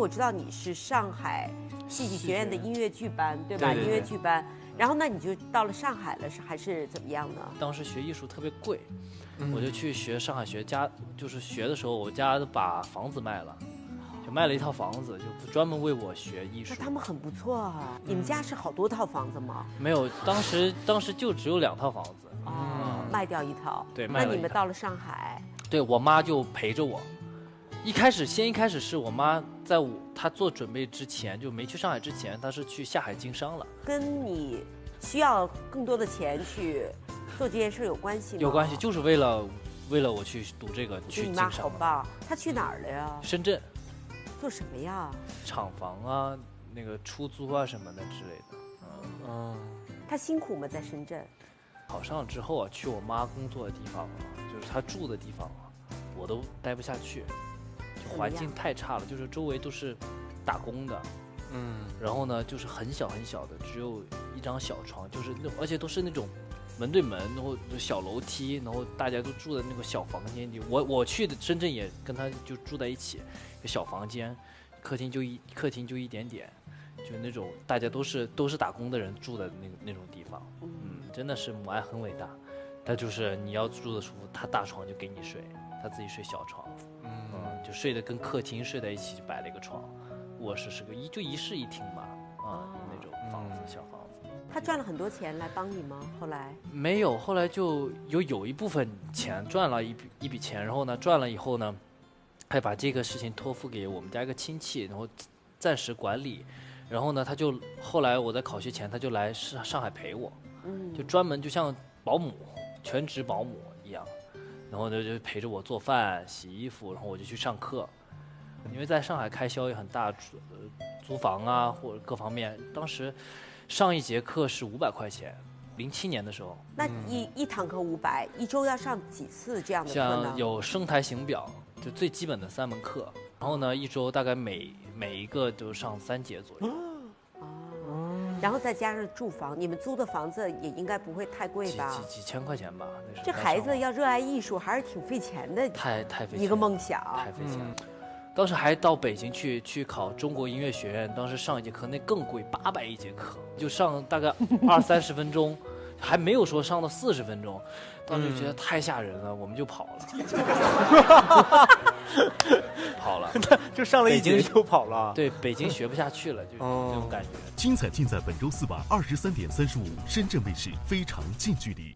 我知道你是上海戏剧学院的音乐剧班，对吧？对音乐剧班。然后那你就到了上海了，还是怎么样呢？当时学艺术特别贵，我就去学上海学家，就是学的时候，我家都把房子卖了，就卖了一套房子，就专门为我学艺术。那他们很不错啊！你们家是好多套房子吗？没有，当时就只有2套房子。卖掉1套。对，那你们到了上海，对我妈就陪着我。一开始是我妈她做准备之前就没去上海之前，她是去下海经商了。跟你需要更多的钱去做这件事有关系吗？有关系，就是为了我去读这个去经商。你妈好棒，她去哪儿了呀？深圳。做什么呀？厂房啊，那个出租啊什么的之类的。她辛苦吗？在深圳？考上了之后啊，去我妈工作的地方啊，就是她住的地方啊，我都待不下去。环境太差了，就是周围都是打工的，然后呢就是很小很小的，只有一张小床，就是而且都是那种门对门，然后小楼梯，然后大家都住在那个小房间里。我去的深圳也跟他就住在一起，有小房间，客厅就一点点，就那种大家都是打工的人住的那种地方。真的是母爱很伟大，他就是你要住的舒服，他大床就给你睡，他自己睡小床。就睡得跟客厅睡在一起，就摆了一个床，卧室是个一室一厅吧，那种房子，小房子。他赚了很多钱来帮你吗？后来没有，后来就有一部分钱赚了一笔钱，然后呢赚了以后呢，还把这个事情托付给我们家一个亲戚，然后暂时管理。然后呢，后来我在考学前，他就来上海陪我，就专门就像保姆，全职保姆一样。然后呢，就陪着我做饭、洗衣服，然后我就去上课。因为在上海开销也很大，租房啊或者各方面。当时上一节课是500块钱，07年的时候。那一堂课500，一周要上几次这样的课呢？像有声台形表，就最基本的3门课。然后呢，一周大概每一个就上3节左右。然后再加上住房，你们租的房子也应该不会太贵吧？几千块钱吧。这孩子要热爱艺术，还是挺费钱的。太费钱，一个梦想，太费钱。当时还到北京去考中国音乐学院，当时上一节课那更贵，800一节课，就上大概20-30分钟，还没有说上到40分钟。当时觉得太吓人了，我们就跑了。跑了，就上了一节就跑了。对，北京学不下去了，就这种感觉。精彩尽在本周4晚23:35，深圳卫视《非常近距离》。